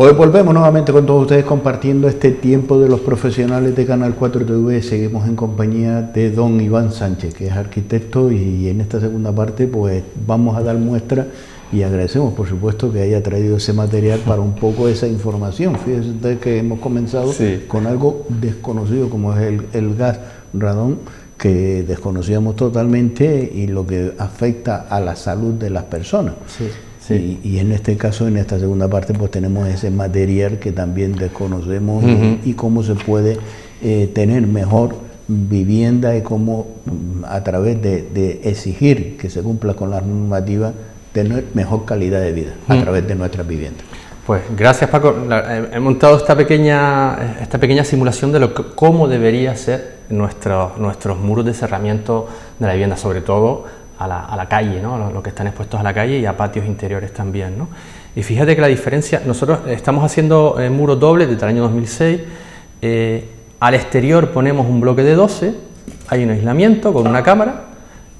Hoy volvemos nuevamente con todos ustedes compartiendo este tiempo de los profesionales de Canal 4 TV. Seguimos en compañía de don Iván Sánchez, que es arquitecto, y en esta segunda parte pues vamos a dar muestra y agradecemos por supuesto que haya traído ese material para un poco esa información. Fíjense ustedes que hemos comenzado con algo desconocido como es el gas radón, que desconocíamos totalmente y lo que afecta a la salud de las personas. Y en este caso, en esta segunda parte, pues tenemos ese material que también desconocemos y cómo se puede tener mejor vivienda y cómo a través de exigir que se cumpla con las normativas, tener mejor calidad de vida a través de nuestras viviendas. Pues gracias, Paco. He montado esta pequeña simulación de cómo debería ser nuestros muros de cerramiento de la vivienda, sobre todo a la calle, ¿no? Los que están expuestos a la calle y a patios interiores también, ¿no? Y fíjate que la diferencia, nosotros estamos haciendo muros dobles desde el año 2006, al exterior ponemos un bloque de 12, hay un aislamiento con una cámara,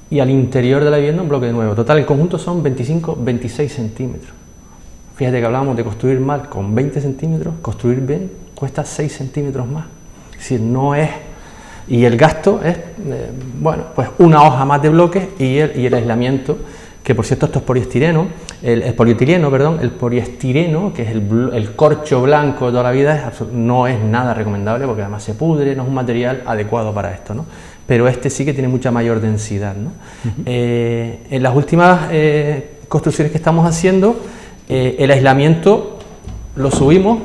y al interior de la vivienda un bloque de 9. Total, el conjunto son 25-26 centímetros. Fíjate que hablábamos de construir mal con 20 centímetros, construir bien cuesta 6 centímetros más. Es decir, no es... Y el gasto es, bueno, pues una hoja más de bloques y el aislamiento, que por cierto esto es poliestireno, el poliestireno, que es el corcho blanco de toda la vida, no es nada recomendable porque además se pudre, no es un material adecuado para esto, ¿no? Pero este sí que tiene mucha mayor densidad, ¿no? En las últimas construcciones que estamos haciendo, el aislamiento lo subimos,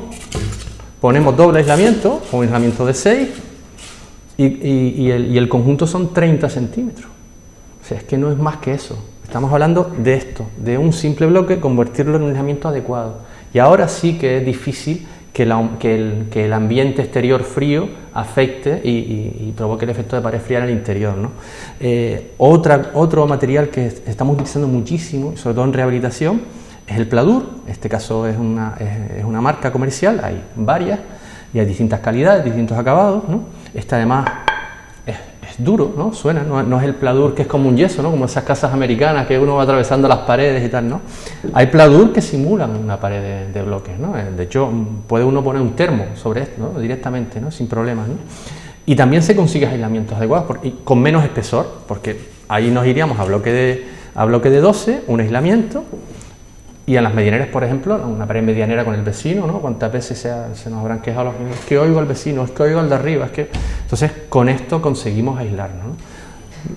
ponemos doble aislamiento, un aislamiento de 6, y el conjunto son 30 centímetros. O sea, es que no es más que eso. Estamos hablando de esto, de un simple bloque, convertirlo en un aislamiento adecuado. Y ahora sí que es difícil que el ambiente exterior frío afecte y provoque el efecto de pared fría en el interior, ¿no? Otro material que estamos utilizando muchísimo, sobre todo en rehabilitación, es el Pladur. En este caso es una marca comercial, hay varias y hay distintas calidades, distintos acabados, ¿no? Este además es duro, ¿no? Suena, no es el Pladur que es como un yeso, ¿no? Como esas casas americanas que uno va atravesando las paredes y tal, ¿no? Hay Pladur que simulan una pared de bloques, ¿no? De hecho, puede uno poner un termo sobre esto, ¿no? Directamente, ¿no? Sin problemas, ¿no? Y también se consigue aislamientos adecuados y con menos espesor, porque ahí nos iríamos a bloque de 12, un aislamiento. Y en las medianeras, por ejemplo, una pared medianera con el vecino, ¿no? ¿Cuántas veces se nos habrán quejado los niños? Es que oigo al vecino, es que oigo al de arriba, es que... Entonces, con esto conseguimos aislarnos, ¿no?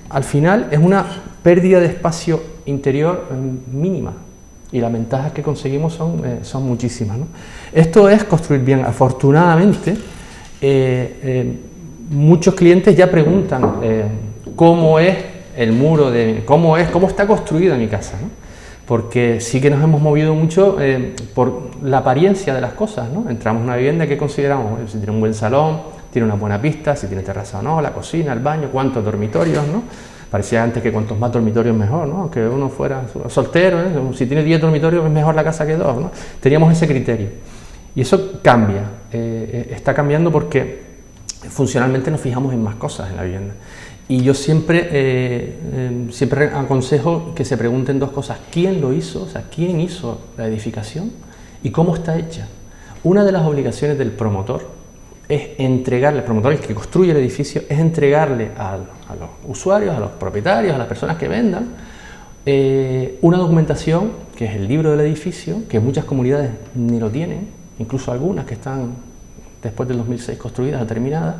Al final, es una pérdida de espacio interior mínima, y las ventajas que conseguimos son muchísimas, ¿no? Esto es construir bien. Afortunadamente, muchos clientes ya preguntan cómo es el muro, cómo está construida mi casa, ¿no? Porque sí que nos hemos movido mucho por la apariencia de las cosas, ¿no? Entramos en una vivienda que consideramos, si tiene un buen salón, tiene una buena pista, si tiene terraza o no, la cocina, el baño, cuántos dormitorios, ¿no? Parecía antes que cuantos más dormitorios mejor, ¿no? Aunque uno fuera soltero, ¿eh? Si tiene 10 dormitorios es mejor la casa que 2, ¿no? Teníamos ese criterio. Y eso cambia, está cambiando porque funcionalmente nos fijamos en más cosas en la vivienda. Y yo siempre aconsejo que se pregunten dos cosas: ¿quién lo hizo? O sea, ¿quién hizo la edificación? ¿Y cómo está hecha? Una de las obligaciones del promotor es entregarle, el promotor, el que construye el edificio, es entregarle a los usuarios, a los propietarios, a las personas que vendan, una documentación, que es el libro del edificio, que muchas comunidades ni lo tienen, incluso algunas que están después del 2006 construidas o terminadas.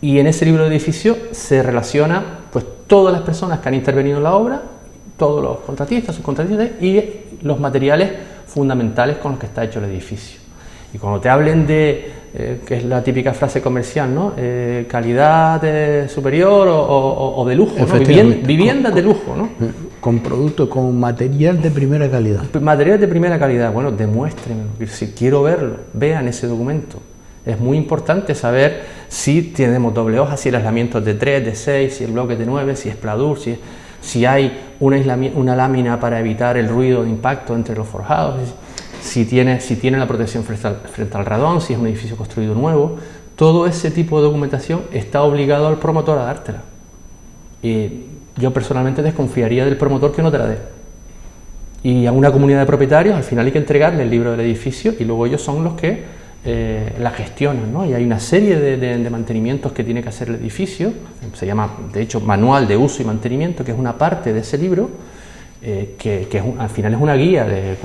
Y en ese libro de edificio se relaciona pues todas las personas que han intervenido en la obra, todos los contratistas, subcontratistas y los materiales fundamentales con los que está hecho el edificio. Y cuando te hablen de, que es la típica frase comercial, ¿no? Calidad superior o de lujo, ¿no? Viviendas de lujo, ¿no? Con productos, con material de primera calidad. Material de primera calidad, bueno, demuéstrenlo. Si quiero verlo, vean ese documento. Es muy importante saber si tenemos doble hoja, si el aislamiento es de 3, de 6, si el bloque es de 9, si es Pladur, si hay una lámina para evitar el ruido de impacto entre los forjados, si tiene la protección frente al radón, si es un edificio construido nuevo. Todo ese tipo de documentación está obligado al promotor a dártela. Y yo personalmente desconfiaría del promotor que no te la dé. y a una comunidad de propietarios al final hay que entregarle el libro del edificio y luego ellos son los que la gestionan, ¿no? Y hay una serie de mantenimientos que tiene que hacer el edificio, se llama de hecho Manual de Uso y Mantenimiento, que es una parte de ese libro, que al final es una guía de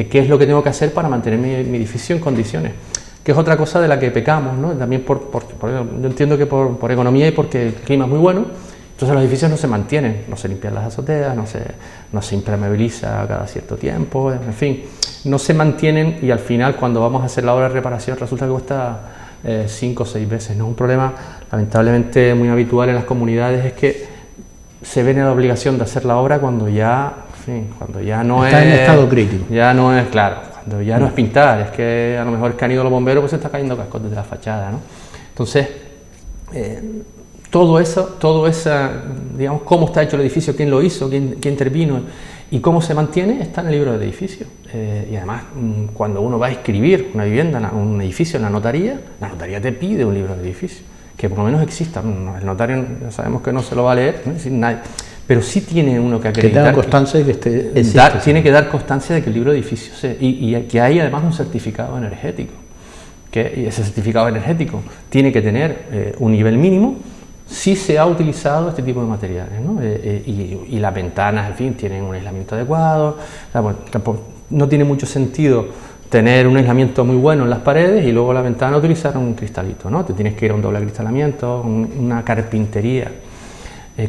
qué es lo que tengo que hacer para mantener mi edificio en condiciones, que es otra cosa de la que pecamos, ¿no? También yo entiendo que por economía y porque el clima es muy bueno. Entonces los edificios no se mantienen, no se limpian las azoteas, no se impermeabiliza cada cierto tiempo, en fin, no se mantienen y al final cuando vamos a hacer la obra de reparación resulta que cuesta 5 o 6 veces, ¿no? Un problema lamentablemente muy habitual en las comunidades es que se ven en la obligación de hacer la obra cuando ya, en fin, cuando ya no está en estado crítico. Ya no es, claro, cuando ya no es pintar, es que a lo mejor que han ido los bomberos pues se está cayendo cascos desde la fachada, ¿no? Entonces, todo eso, digamos, cómo está hecho el edificio, quién lo hizo, quién intervino y cómo se mantiene, está en el libro del edificio. Y además, cuando uno va a escribir una vivienda, un edificio en la notaría te pide un libro del edificio, que por lo menos exista. El notario ya sabemos que no se lo va a leer, no decir nadie, pero sí tiene uno que acreditar. Que tenga constancia de que tiene que dar constancia de que el libro de edificio y que hay además un certificado energético. Y ese certificado energético tiene que tener un nivel mínimo si se ha utilizado este tipo de materiales, ¿no? Y las ventanas, en fin, tienen un aislamiento adecuado. O sea, bueno, no tiene mucho sentido tener un aislamiento muy bueno en las paredes y luego la ventana utilizar un cristalito, ¿no? Te tienes que ir a un doble acristalamiento, una carpintería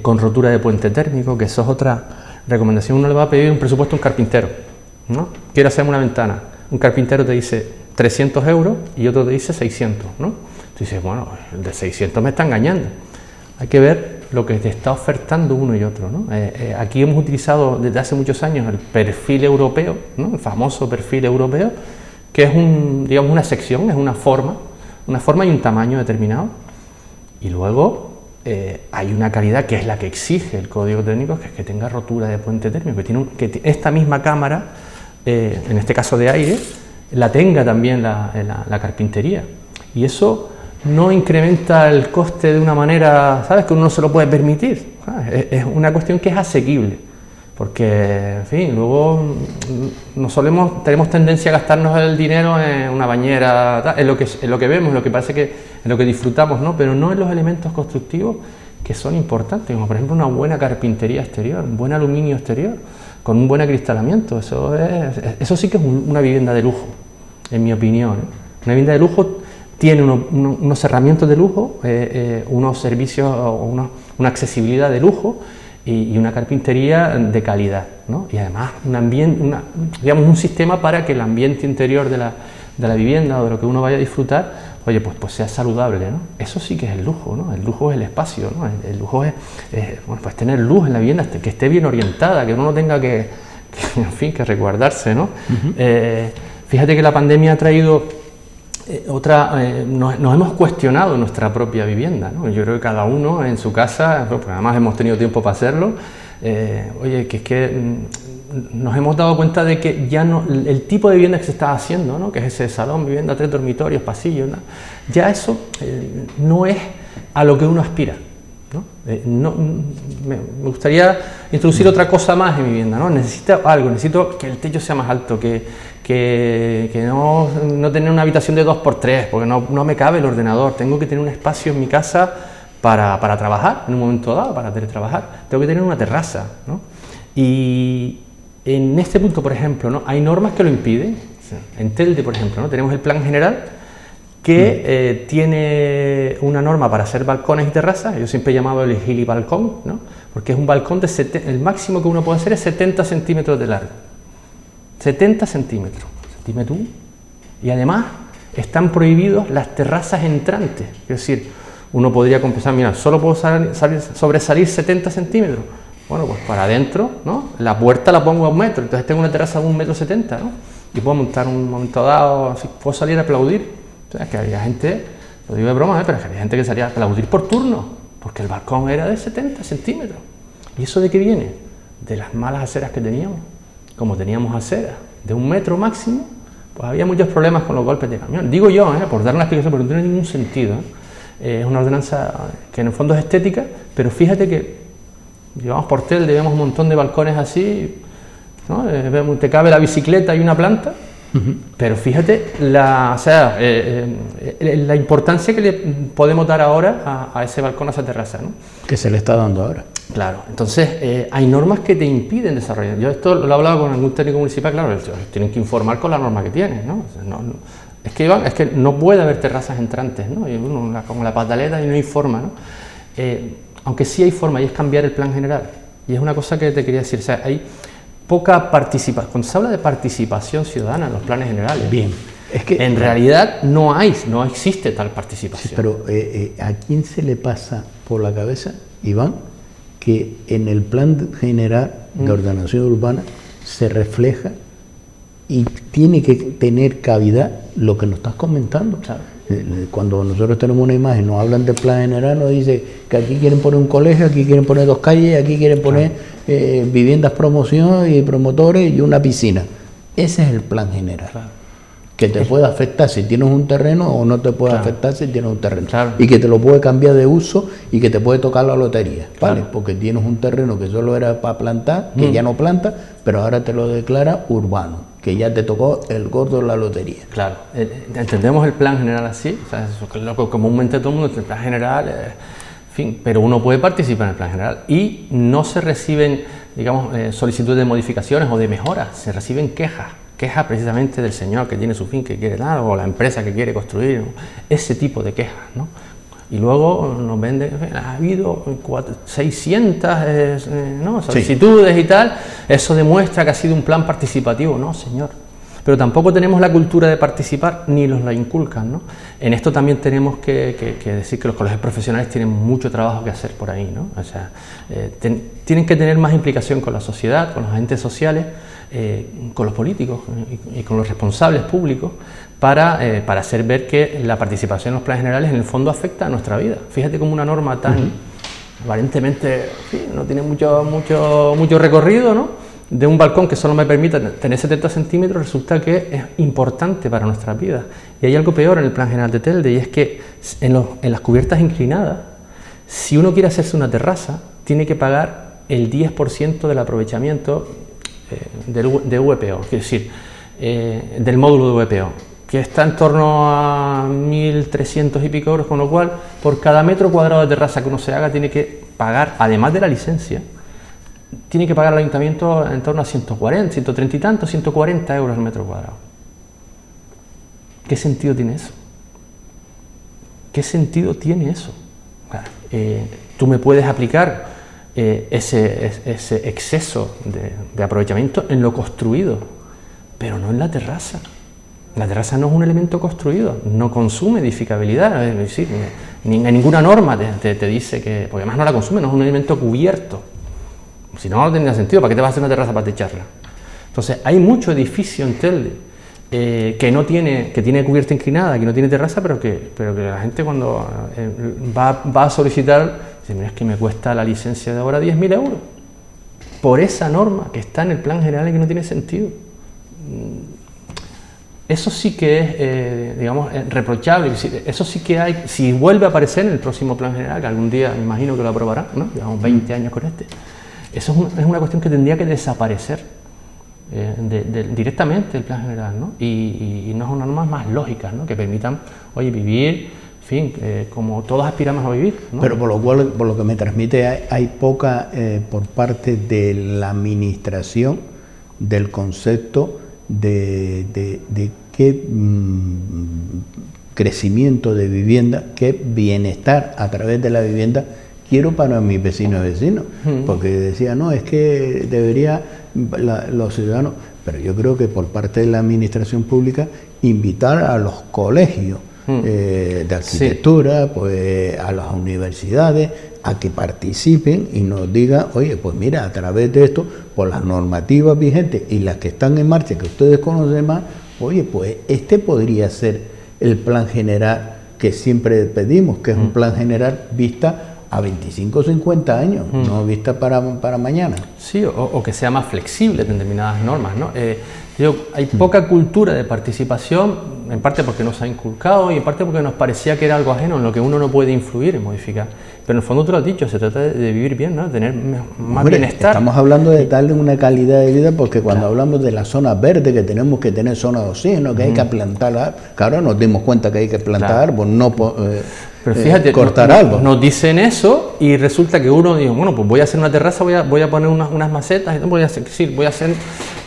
con rotura de puente térmico, que eso es otra recomendación. Uno le va a pedir un presupuesto a un carpintero, ¿no? Quiero hacerme una ventana. Un carpintero te dice 300 euros y otro te dice 600, ¿no? Tú dices, bueno, el de 600 me está engañando. Hay que ver lo que te está ofertando uno y otro, ¿no? Aquí hemos utilizado desde hace muchos años el perfil europeo, ¿no? El famoso perfil europeo, que es digamos, una sección, es una forma y un tamaño determinado. Y luego hay una calidad que es la que exige el código técnico, que es que tenga rotura de puente térmico, que esta misma cámara, en este caso de aire, la tenga también la carpintería. Y eso no incrementa el coste de una manera, ¿sabes?, que uno no se lo puede permitir. Es una cuestión que es asequible, porque, en fin, luego tenemos tendencia a gastarnos el dinero en una bañera, en lo que vemos, en lo que parece que en lo que disfrutamos, ¿no? Pero no en los elementos constructivos que son importantes, como por ejemplo una buena carpintería exterior, un buen aluminio exterior, con un buen acristalamiento. Eso sí que es una vivienda de lujo, en mi opinión, ¿eh? Una vivienda de lujo tiene unos cerramientos de lujo, unos servicios, una accesibilidad de lujo y una carpintería de calidad, ¿no? Y además digamos, un sistema para que el ambiente interior de la vivienda o de lo que uno vaya a disfrutar, oye, pues sea saludable, ¿no? Eso sí que es el lujo, ¿no? El lujo es el espacio, ¿no? El lujo es bueno, pues tener luz en la vivienda, que esté bien orientada, que uno no tenga que en fin, que resguardarse, ¿no? Fíjate que la pandemia ha traído nos hemos cuestionado nuestra propia vivienda, ¿no? Yo creo que cada uno en su casa, porque además hemos tenido tiempo para hacerlo, oye, que es que nos hemos dado cuenta de que ya no, el tipo de vivienda que se está haciendo, ¿no? Que es ese salón, vivienda, 3 dormitorios, pasillos, ¿no? Ya eso no es a lo que uno aspira, ¿no? Me gustaría introducir otra cosa más en mi vivienda, ¿no? Necesito que el techo sea más alto, que no tener una habitación de 2x3, porque no me cabe el ordenador. Tengo que tener un espacio en mi casa para trabajar, en un momento dado, para teletrabajar. Tengo que tener una terraza, ¿no? Y en este punto, por ejemplo, ¿no? Hay normas que lo impiden. En Telde, por ejemplo, ¿no? Tenemos el plan general que tiene una norma para hacer balcones y terrazas. Yo siempre he llamado el gilibalcón, ¿no? Porque es un balcón el máximo que uno puede hacer es 70 centímetros de largo. 70 centímetros, y además están prohibidos las terrazas entrantes, es decir, uno podría compensar, mira, solo puedo sobresalir 70 centímetros, bueno, pues para adentro, ¿no? La puerta la pongo a 1 metro, entonces tengo una terraza de 1,70 m, ¿no? Y puedo montar un momento dado, así, puedo salir a aplaudir. O sea, que había gente, lo digo de broma, pero había gente que salía a aplaudir por turno, porque el balcón era de 70 centímetros. ¿Y eso de qué viene? De las malas aceras que teníamos. Como teníamos aceras de 1 metro máximo, pues había muchos problemas con los golpes de camión. Digo yo, por dar una explicación, porque no tiene ningún sentido, ¿eh? Es una ordenanza que en el fondo es estética, pero fíjate que llevamos por Telde, vemos un montón de balcones así, ¿no? Te cabe la bicicleta y una planta, pero fíjate la importancia que le podemos dar ahora a ese balcón, a esa terraza, ¿no? Que se le está dando ahora. Claro, entonces hay normas que te impiden desarrollar. Yo esto lo he hablado con algún técnico municipal, claro, tienen que informar con la norma que tienen, ¿no? Es que, Iván, es que no puede haber terrazas entrantes, ¿no? Y uno con la pataleta y no hay forma, ¿no? Aunque sí hay forma, y es cambiar el plan general. Y es una cosa que te quería decir, o sea, hay poca participación. Cuando se habla de participación ciudadana en los planes generales, bien, es que en realidad no existe tal participación. Sí, pero ¿a quién se le pasa por la cabeza, Iván, que en el plan general de ordenación urbana se refleja y tiene que tener cavidad lo que nos estás comentando? Claro. Cuando nosotros tenemos una imagen, nos hablan del plan general, nos dice que aquí quieren poner un colegio, aquí quieren poner 2 calles, aquí quieren poner viviendas promoción y promotores y una piscina. Ese es el plan general. Claro. Que te puede afectar si tienes un terreno o no te puede afectar si tienes un terreno. Claro. Y que te lo puede cambiar de uso y que te puede tocar la lotería, ¿vale? Claro. Porque tienes un terreno que solo era para plantar, que ya no planta, pero ahora te lo declara urbano, que ya te tocó el gordo de la lotería. Claro, entendemos el plan general así, o sea, eso que lo que comúnmente todo el mundo, el plan general, en fin, pero uno puede participar en el plan general y no se reciben, digamos, solicitudes de modificaciones o de mejoras, se reciben quejas precisamente del señor que tiene su fin, que quiere dar, o la empresa que quiere construir, ¿no? Ese tipo de quejas, ¿no? Y luego nos venden, ha habido 600 solicitudes y tal, eso demuestra que ha sido un plan participativo. No, señor, pero tampoco tenemos la cultura de participar, ni nos la inculcan, ¿no? En esto también tenemos que decir que los colegios profesionales tienen mucho trabajo que hacer por ahí, ¿no? O sea, tienen que tener más implicación con la sociedad, con los agentes sociales, con los políticos y con los responsables públicos para hacer ver que la participación en los planes generales en el fondo afecta a nuestra vida. Fíjate cómo una norma tan aparentemente no tiene mucho recorrido, ¿no? De un balcón que solo me permite tener 70 centímetros, resulta que es importante para nuestras vidas. Y hay algo peor en el plan general de Telde, y es que en las cubiertas inclinadas, si uno quiere hacerse una terraza, tiene que pagar el 10% del aprovechamiento de VPO, es decir, del módulo de VPO, que está en torno a 1.300 y pico euros, con lo cual, por cada metro cuadrado de terraza que uno se haga, tiene que pagar, además de la licencia, tiene que pagar al ayuntamiento en torno a 140, 130 y tanto, 140 euros el metro cuadrado. ¿Qué sentido tiene eso? ¿Qué sentido tiene eso? Tú me puedes aplicar ese exceso de aprovechamiento en lo construido, pero no en la terraza. La terraza no es un elemento construido, no consume edificabilidad, es decir, en ninguna norma te dice que, porque además no la consume, no es un elemento cubierto. Si no, no tendría sentido, ¿para qué te vas a hacer una terraza para techarla? Entonces, hay mucho edificio en Telde que tiene cubierta inclinada, que no tiene terraza, pero que la gente cuando va a solicitar, dice, mira, es que me cuesta la licencia de obra 10.000 euros, por esa norma que está en el plan general y que no tiene sentido. Eso sí que es, digamos, reprochable, eso sí que hay, si vuelve a aparecer en el próximo plan general, que algún día me imagino que lo aprobarán, ¿no? Llevamos 20 años con este. Eso es una cuestión que tendría que desaparecer directamente del plan general, ¿no? Y no son normas más lógicas, ¿no? Que permitan, oye, vivir, en fin, como todos aspiramos a vivir, ¿no? Pero por lo que me transmite, hay poca por parte de la administración del concepto de qué crecimiento de vivienda, qué bienestar a través de la vivienda quiero para mis vecinos y vecinos, porque decía, no, es que debería los ciudadanos, pero yo creo que por parte de la administración pública invitar a los colegios de arquitectura, pues a las universidades, a que participen y nos digan, oye, pues mira, a través de esto, por las normativas vigentes y las que están en marcha, que ustedes conocen más, oye, pues este podría ser el plan general que siempre pedimos, que es un plan general vista a 25 o 50 años, no vista para mañana. Sí, o que sea más flexible en determinadas normas, ¿no? Hay poca cultura de participación, en parte porque nos ha inculcado y en parte porque nos parecía que era algo ajeno en lo que uno no puede influir y modificar. Pero en el fondo tú lo has dicho, se trata de vivir bien, ¿no? De tener más bienestar. Estamos hablando de darle una calidad de vida porque cuando hablamos de las zonas verdes, que tenemos que tener zonas de oxígeno, que hay que plantar, claro, nos dimos cuenta que hay que plantar árboles, no pero fíjate, cortar árboles. Nos dicen eso y resulta que uno dice, bueno, pues voy a hacer una terraza, voy a poner unas macetas, voy a hacer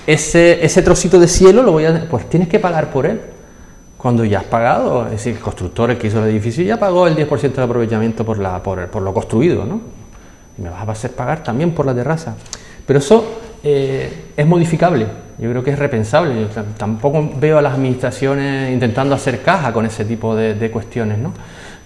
ese trocito de cielo, pues tienes que pagar por él. Cuando ya has pagado, es decir, el constructor que hizo el edificio ya pagó el 10% del aprovechamiento por lo construido, ¿no? Y me vas a hacer pagar también por la terraza. Pero eso es modificable, yo creo que es repensable. Yo tampoco veo a las administraciones intentando hacer caja con ese tipo de cuestiones, ¿no?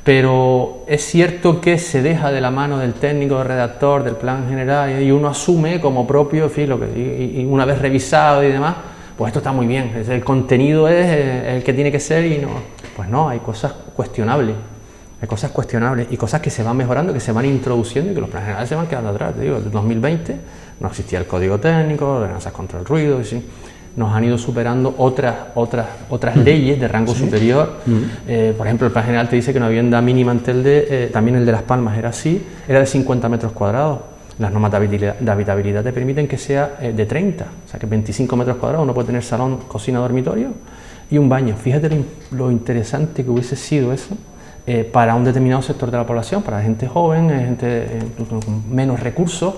Pero es cierto que se deja de la mano del técnico, del redactor, del plan general, y uno asume como propio, en fin, y una vez revisado y demás, pues esto está muy bien, el contenido es el que tiene que ser y no, pues no, hay cosas cuestionables y cosas que se van mejorando, que se van introduciendo y que los planes generales se van quedando atrás. Te digo, en 2020 no existía el código técnico, ordenanzas contra el ruido, y sí, nos han ido superando otras leyes de rango superior. Por ejemplo, el plan general te dice que una vivienda mínima en Telde, también el de Las Palmas era así, era de 50 metros cuadrados. Las normas de habitabilidad te permiten que sea de 30, o sea que 25 metros cuadrados uno puede tener salón, cocina, dormitorio y un baño. Fíjate lo interesante que hubiese sido eso para un determinado sector de la población, para gente joven, gente con menos recursos.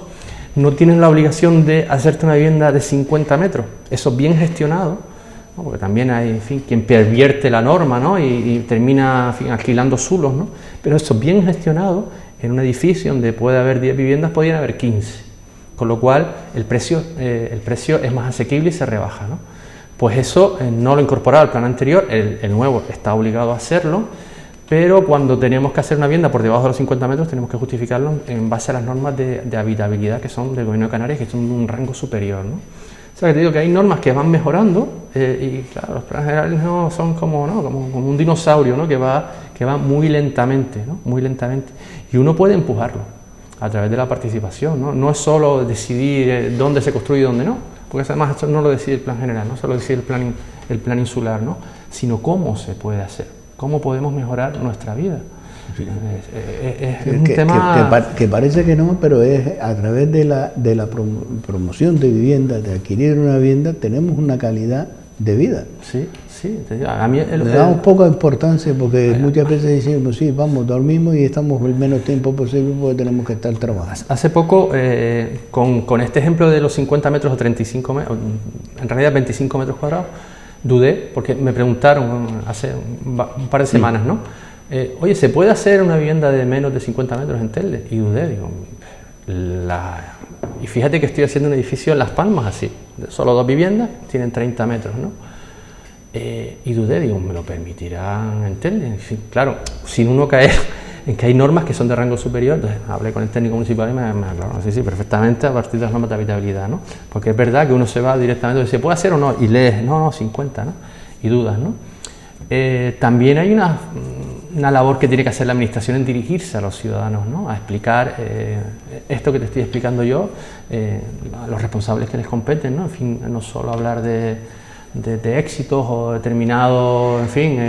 No tienen la obligación de hacerte una vivienda de 50 metros, eso bien gestionado, ¿no? Porque también hay, en fin, quien pervierte la norma, ¿no? y termina, en fin, alquilando zulos, ¿no? Pero eso bien gestionado. En un edificio donde puede haber 10 viviendas, podrían haber 15, con lo cual el precio es más asequible y se rebaja, ¿no? Pues eso no lo incorporaba al plan anterior, el nuevo está obligado a hacerlo, pero cuando tenemos que hacer una vivienda por debajo de los 50 metros tenemos que justificarlo en base a las normas de habitabilidad que son del Gobierno de Canarias, que son de un rango superior, ¿no? O sea, que te digo que hay normas que van mejorando y claro, los planes generales no son como un dinosaurio, ¿no? que va muy lentamente, ¿no? Muy lentamente. Y uno puede empujarlo a través de la participación, ¿no? No es solo decidir dónde se construye y dónde no, porque además esto no lo decide el plan general, no solo decide el plan insular, ¿no? Sino cómo se puede hacer, cómo podemos mejorar nuestra vida. Sí. Es un tema que parece que no, pero es a través de la promoción de vivienda, de adquirir una vivienda, tenemos una calidad de vida. Sí, sí. A mí le damos poca importancia porque muchas veces decimos, sí, vamos, dormimos y estamos el menos tiempo posible porque tenemos que estar trabajando. Hace poco, con este ejemplo de los 50 metros o 35 metros, en realidad 25 metros cuadrados, dudé porque me preguntaron hace un par de semanas, ¿no? Oye, ¿se puede hacer una vivienda de menos de 50 metros en Telde? Y dudé, digo, y fíjate que estoy haciendo un edificio en Las Palmas así, solo 2 viviendas, tienen 30 metros, ¿no? Y dudé, digo, ¿me lo permitirán en Telde? Y claro, sin uno caer en que hay normas que son de rango superior, entonces hablé con el técnico municipal y me aclaró, sí, perfectamente a partir de las normas de habitabilidad, ¿no? Porque es verdad que uno se va directamente, ¿se puede hacer o no? Y lees, no, 50, ¿no? Y dudas, ¿no? También hay una labor que tiene que hacer la administración en dirigirse a los ciudadanos, ¿no? A explicar esto que te estoy explicando yo, a los responsables que les competen, ¿no? En fin, no solo hablar de éxitos o determinados, en fin,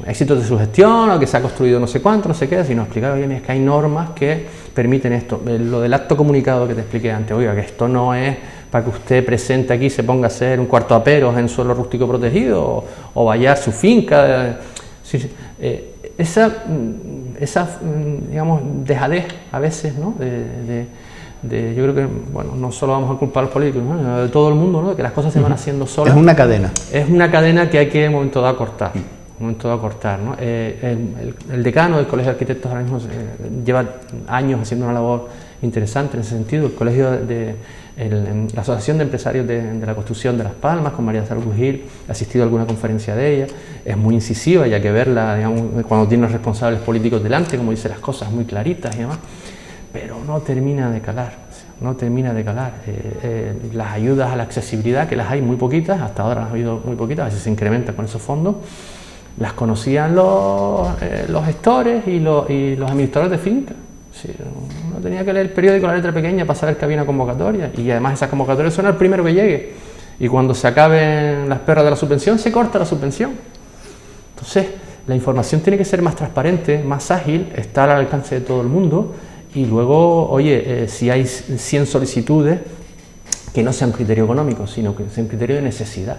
éxitos de su gestión o que se ha construido no sé cuánto, no sé qué, sino explicar, oye, es que hay normas que permiten esto. Lo del acto comunicado que te expliqué antes, oiga, que esto no es para que usted presente aquí, se ponga a hacer un cuarto a peros en suelo rústico protegido o vallar su finca. Esa digamos, dejadez a veces, ¿no? Yo creo que, bueno, no solo vamos a culpar a los políticos, ¿no? De todo el mundo, ¿no? Que las cosas se van haciendo solas. Es una cadena. Es una cadena que hay que en un momento dado cortar. ¿No? El decano del Colegio de Arquitectos ahora mismo lleva años haciendo una labor interesante en ese sentido. El colegio la Asociación de Empresarios de la Construcción de Las Palmas, con María Salud Gil, he asistido a alguna conferencia de ella, es muy incisiva y hay que verla, digamos, cuando tiene los responsables políticos delante, como dice las cosas muy claritas y demás, pero no termina de calar, las ayudas a la accesibilidad, que las hay muy poquitas, hasta ahora han habido muy poquitas, a veces se incrementan con esos fondos, las conocían los gestores y los administradores de fincas. Sí, uno tenía que leer el periódico, la letra pequeña, para saber que había una convocatoria, y además esas convocatorias son el primero que llegue. y cuando se acaben las perras de la subvención, se corta la subvención. Entonces, la información tiene que ser más transparente, más ágil, estar al alcance de todo el mundo, y luego, oye, si hay 100 solicitudes, que no sea un criterio económico, sino que sea un criterio de necesidad,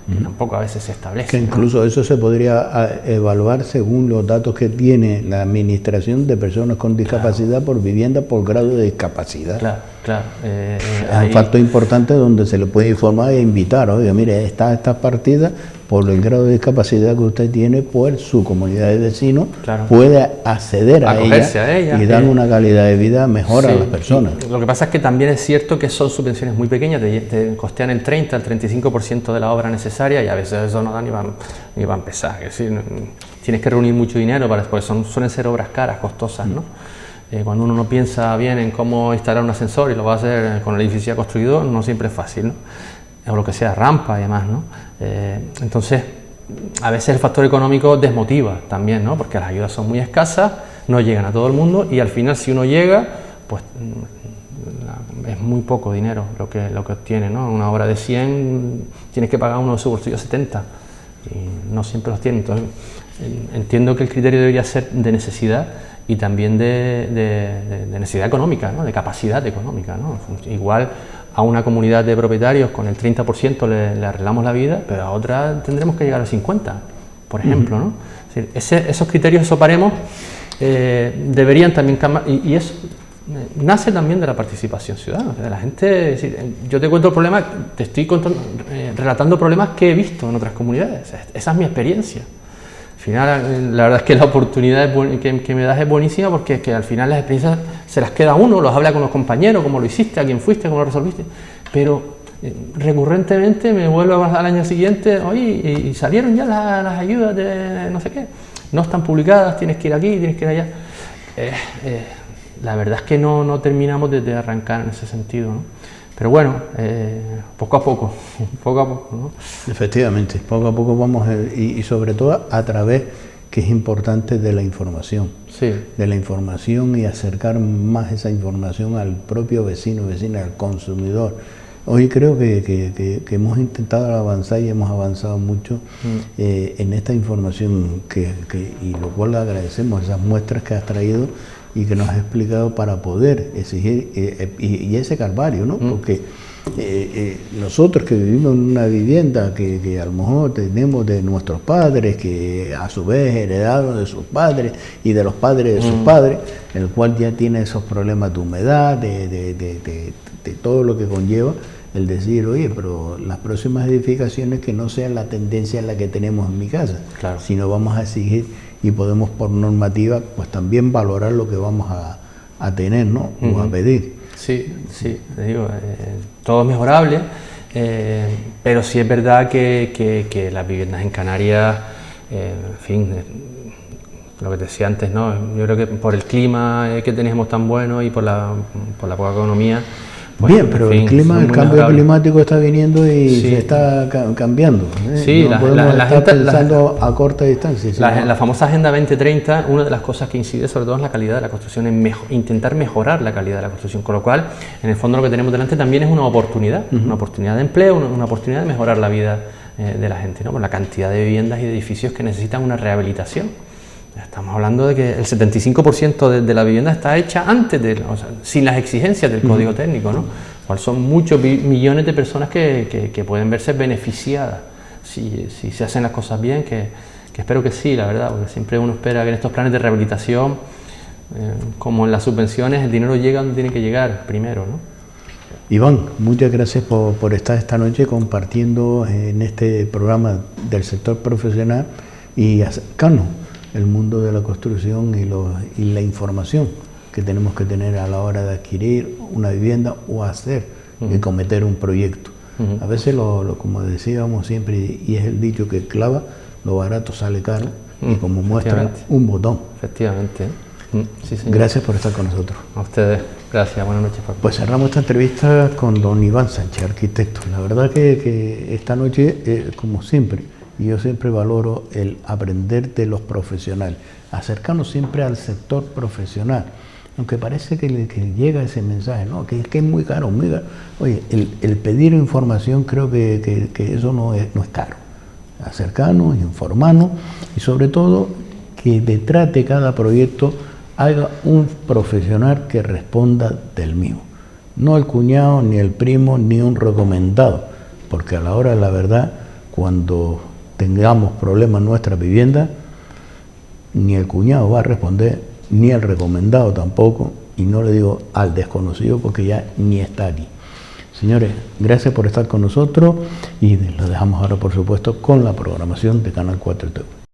que tampoco a veces se establece. Que incluso eso se podría evaluar según los datos que tiene la administración de personas con discapacidad por vivienda por grado de discapacidad. Claro, claro. Es un factor importante donde se le puede informar e invitar, oye, mire, estas partidas, por el grado de discapacidad que usted tiene, pues su comunidad de vecinos puede acceder a ella y dar una calidad de vida mejor a las personas. Lo que pasa es que también es cierto que son subvenciones muy pequeñas, te costean el 30 al 35% de la obra necesaria, y a veces eso no da ni va a empezar. Es decir, tienes que reunir mucho dinero, porque suelen ser obras caras, costosas, ¿no? Cuando uno no piensa bien en cómo instalar un ascensor y lo va a hacer con el edificio ya construido, no siempre es fácil, ¿no? O lo que sea, rampa y demás, ¿no? Entonces, a veces el factor económico desmotiva también, ¿no? Porque las ayudas son muy escasas, no llegan a todo el mundo, y al final, si uno llega, pues es muy poco dinero lo que obtiene, ¿no? Una obra de 100 tienes que pagar uno de su bolsillo 70, y no siempre los tiene. Entonces, entiendo que el criterio debería ser de necesidad, y también de necesidad económica, ¿no? De capacidad económica, ¿no? Igual a una comunidad de propietarios con el 30% le arreglamos la vida, pero a otra tendremos que llegar al 50%, por ejemplo, ¿no? Es decir, esos criterios, esos baremos, deberían también cambiar, y eso nace también de la participación ciudadana. O sea, la gente, es decir, yo te cuento el problema, te estoy relatando problemas que he visto en otras comunidades. Esa es mi experiencia. Al final, la verdad es que la oportunidad que me das es buenísima, porque es que al final las experiencias se las queda uno, los habla con los compañeros, cómo lo hiciste, a quién fuiste, cómo lo resolviste, pero recurrentemente me vuelvo al año siguiente, oye, y salieron ya las ayudas de no sé qué, no están publicadas, tienes que ir aquí, tienes que ir allá. La verdad es que no terminamos de arrancar en ese sentido, ¿no? Pero bueno, poco a poco, ¿no? Efectivamente, poco a poco vamos, y sobre todo a través, que es importante, de la información. Sí. De la información, y acercar más esa información al propio vecino, vecina, al consumidor. Hoy creo que hemos intentado avanzar, y hemos avanzado mucho en esta información, y lo cual le agradecemos, esas muestras que has traído y que nos has explicado para poder exigir, y ese calvario, ¿no? Porque nosotros que vivimos en una vivienda que a lo mejor tenemos de nuestros padres, que a su vez heredaron de sus padres y de los padres de sus padres, el cual ya tiene esos problemas de humedad, de todo lo que conlleva el decir, oye, pero las próximas edificaciones que no sean la tendencia en la que tenemos en mi casa, claro, sino vamos a exigir, y podemos por normativa pues también valorar lo que vamos a tener, ¿no? O a pedir. Sí, te digo, todo es mejorable, pero sí es verdad que las viviendas en Canarias, en fin, lo que te decía antes, ¿no? Yo creo que por el clima que teníamos tan bueno y por la poca economía. Pues, bien, pero fin, el cambio climático está viniendo y se está cambiando. Sí, no podemos estar pensando a corta distancia. La famosa Agenda 2030, una de las cosas que incide sobre todo es la calidad de la construcción, en intentar mejorar la calidad de la construcción, con lo cual, en el fondo, lo que tenemos delante también es una oportunidad de empleo, una oportunidad de mejorar la vida de la gente, ¿no? Por la cantidad de viviendas y de edificios que necesitan una rehabilitación. Estamos hablando de que el 75% de la vivienda está hecha antes sin las exigencias del código técnico, ¿no? Cual son muchos millones de personas que pueden verse beneficiadas si se hacen las cosas bien, que espero que sí, la verdad, porque siempre uno espera que en estos planes de rehabilitación, como en las subvenciones, el dinero llega donde tiene que llegar primero, ¿no? Iván, muchas gracias por estar esta noche compartiendo en este programa del sector profesional y acercarnos el mundo de la construcción y la información que tenemos que tener a la hora de adquirir una vivienda o hacer y cometer un proyecto. A veces, como decíamos siempre, y es el dicho que clava, lo barato sale caro, y como muestra un botón. Efectivamente. Sí, señor. Gracias por estar con nosotros. A ustedes. Gracias, buenas noches. Pues cerramos esta entrevista con don Iván Sánchez, arquitecto. La verdad que esta noche, como siempre, y yo siempre valoro el aprender de los profesionales, acercarnos siempre al sector profesional, Aunque parece que llega ese mensaje, ¿no? Que es muy caro, muy caro. Oye, el pedir información creo que eso no es caro. Acercarnos, informarnos y sobre todo que detrás de cada proyecto haya un profesional que responda del mismo. No el cuñado, ni el primo, ni un recomendado. Porque a la hora de la verdad, cuando tengamos problemas en nuestra vivienda, ni el cuñado va a responder, ni el recomendado tampoco, y no le digo al desconocido porque ya ni está aquí. Señores, gracias por estar con nosotros y lo dejamos ahora, por supuesto, con la programación de Canal 4 TV.